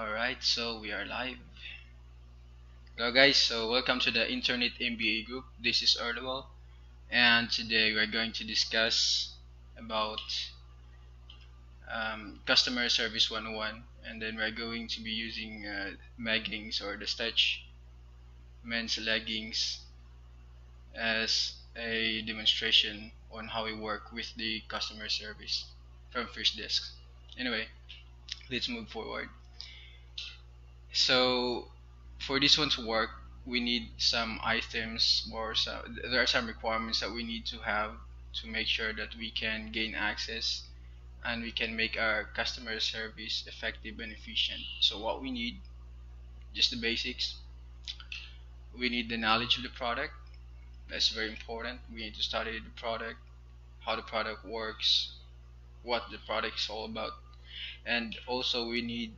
Alright, so we are live. Hello guys, so welcome to the Internet MBA group. This is Erdwell, and today we're going to discuss about customer service 101, and then we're going to be using leggings or the stretch men's leggings as a demonstration on how we work with the customer service from First Desk. Anyway, let's move forward. So for this one to work, we need some items or there are some requirements that we need to have to make sure that we can gain access and we can make our customer service effective and efficient. So what we need, just the basics. We need the knowledge of the product. That's very important. We need to study the product, how the product works, what the product is all about, and also we need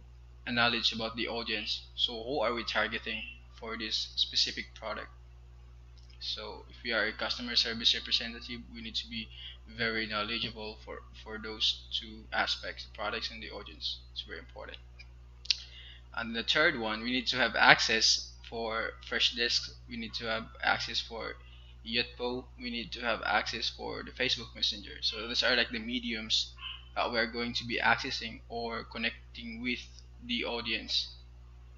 a knowledge about the audience. So who are we targeting for this specific product? So if we are a customer service representative, we need to be very knowledgeable for those two aspects, the products and the audience. It's very important. And the third one, we need to have access for Freshdesk. We need to have access for Yotpo. We need to have access for the Facebook Messenger. So those are like the mediums that we're going to be accessing or connecting with the audience,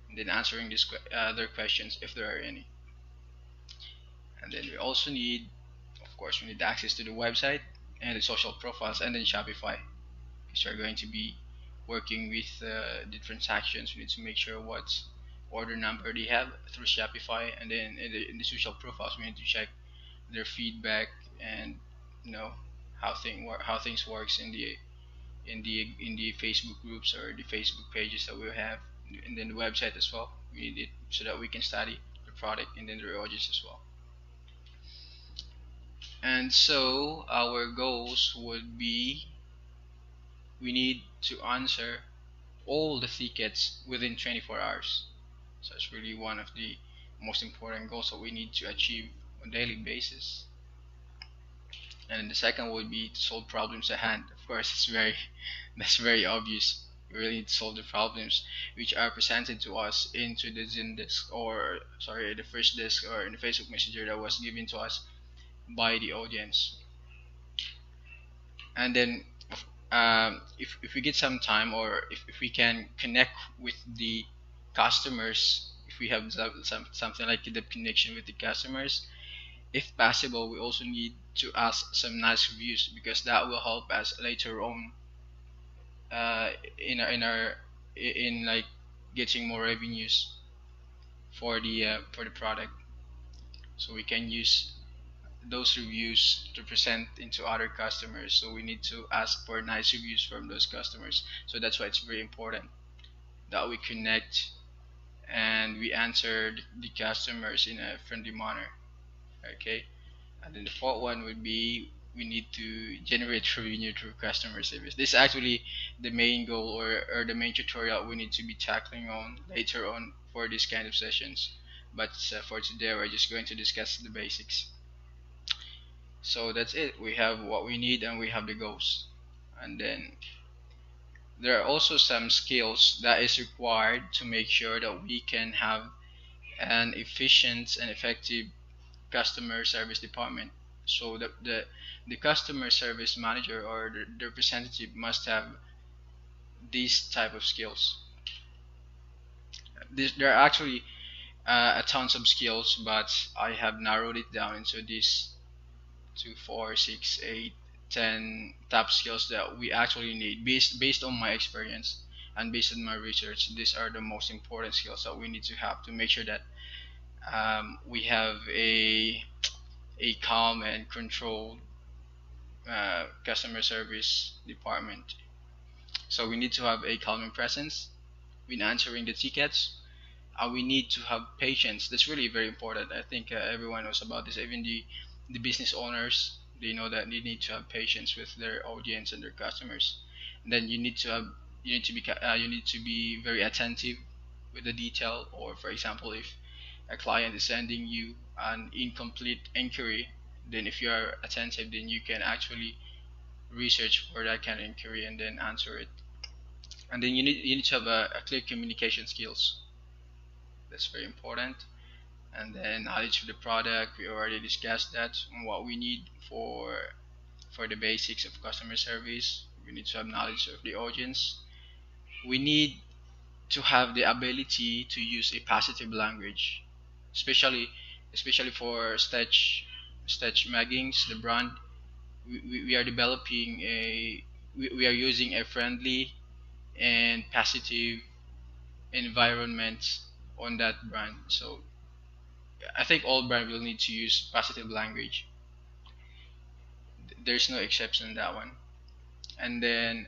and then answering their questions if there are any. And then we also need, of course, we need access to the website and the social profiles, and then Shopify, because we're going to be working with the transactions. We need to make sure what order number they have through Shopify, and then in the social profiles we need to check their feedback and how things works in the Facebook groups or the Facebook pages that we have, and then the website as well. We need it so that we can study the product and then the audience as well. And so our goals would be, we need to answer all the tickets within 24 hours. So it's really one of the most important goals that we need to achieve on a daily basis. And then the second would be to solve problems at hand. Of course, that's very obvious. We really need to solve the problems which are presented to us into the Zendesk, or sorry, the First Desk, or in the Facebook Messenger that was given to us by the audience. And then if we get some time, or if we can connect with the customers, if we have something like the connection with the customers, if possible, we also need to ask some nice reviews, because that will help us later on in like getting more revenues for the product. So we can use those reviews to present into other customers. So we need to ask for nice reviews from those customers. So that's why it's very important that we connect and we answer the customers in a friendly manner. Okay, and then the fourth one would be, we need to generate revenue through customer service. This is actually the main goal, or the main tutorial we need to be tackling on later on for this kind of sessions. But for today, we're just going to discuss the basics. So that's it. We have what we need and we have the goals. And then there are also some skills that is required to make sure that we can have an efficient and effective customer service department. So the customer service manager or the representative must have these type of skills. There are actually a tons of skills, but I have narrowed it down into these 2, 4, 6, 8, 10 top skills that we actually need based on my experience and based on my research. These are the most important skills that we need to have to make sure that we have a calm and controlled customer service department. So we need to have a calming presence when answering the tickets. We need to have patience. That's really very important. I think everyone knows about this. Even the business owners, they know that they need to have patience with their audience and their customers. And then you need to be very attentive with the detail. Or for example, if a client is sending you an incomplete inquiry, then if you are attentive, then you can actually research for that kind of inquiry and then answer it. And then you need to have a clear communication skills. That's very important. And then knowledge of the product, we already discussed that, and what we need for the basics of customer service. We need to have knowledge of the audience. We need to have the ability to use a positive language, especially for Stitch Maggings, the brand. We are developing we are using a friendly and positive environment on that brand. So I think all brand will need to use positive language. There's no exception in that one. And then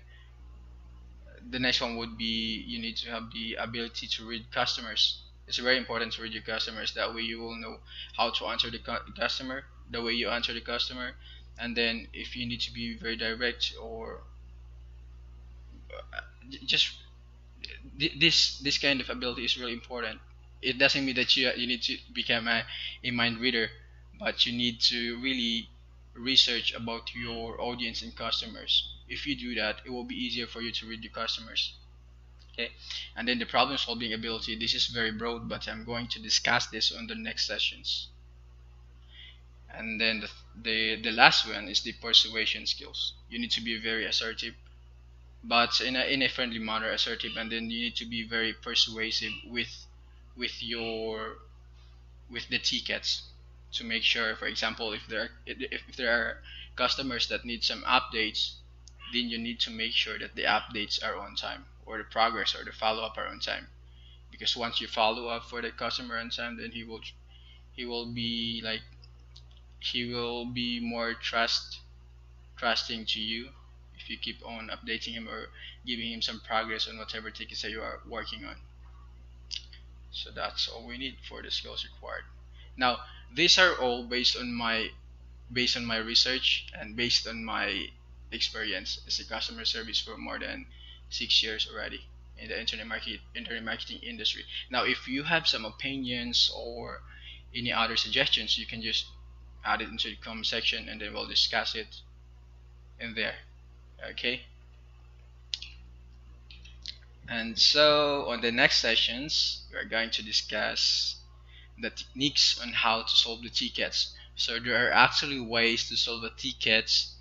the next one would be you need to have the ability to read customers. It's very important to read your customers. That way you will know how to answer the customer, the way you answer the customer. And then if you need to be very direct or just this kind of ability is really important. It doesn't mean that you need to become a mind reader, but you need to really research about your audience and customers. If you do that, it will be easier for you to read your customers. Okay, and then the problem solving ability. This is very broad, but I'm going to discuss this on the next sessions. And then the last one is the persuasion skills. You need to be very assertive, but in a friendly manner, assertive, and then you need to be very persuasive with your with the tickets to make sure, for example, if there are customers that need some updates, then you need to make sure that the updates are on time, or the progress or the follow-up are on time. Because once you follow up for the customer on time, then he will be like he will be more trusting to you if you keep on updating him or giving him some progress on whatever tickets that you are working on. So that's all we need for the skills required. Now, these are all based on my research and based on my experience as a customer service for more than 6 years already in the internet marketing industry. Now, if you have some opinions or any other suggestions, you can just add it into the comment section and then we'll discuss it in there. Okay. And so on the next sessions, we are going to discuss the techniques on how to solve the tickets. So there are actually ways to solve the tickets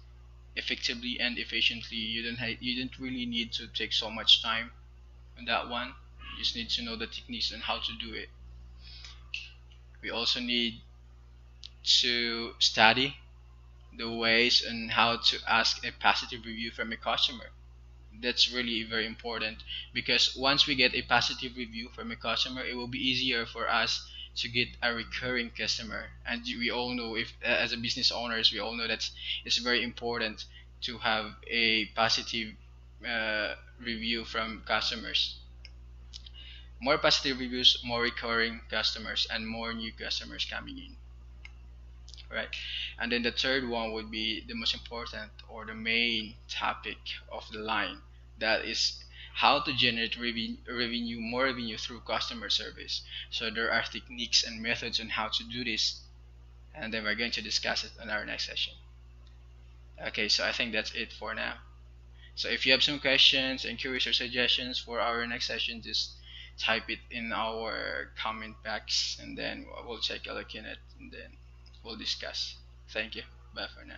effectively and efficiently. You don't really need to take so much time on that one. You just need to know the techniques on how to do it. We also need to study the ways on how to ask a positive review from a customer. That's really very important, because once we get a positive review from a customer, it will be easier for us to get a recurring customer. And we all know, if as a business owners, we all know that it's very important to have a positive review from customers. More positive reviews, more recurring customers, and more new customers coming in. Right. And then the third one would be the most important or the main topic of the line, that is how to generate more revenue through customer service. So there are techniques and methods on how to do this, and then we're going to discuss it in our next session. Okay, so I think that's it for now. So if you have some questions, inquiries, or suggestions for our next session, just type it in our comment box and then we'll take a look in it and then we'll discuss. Thank you. Bye for now.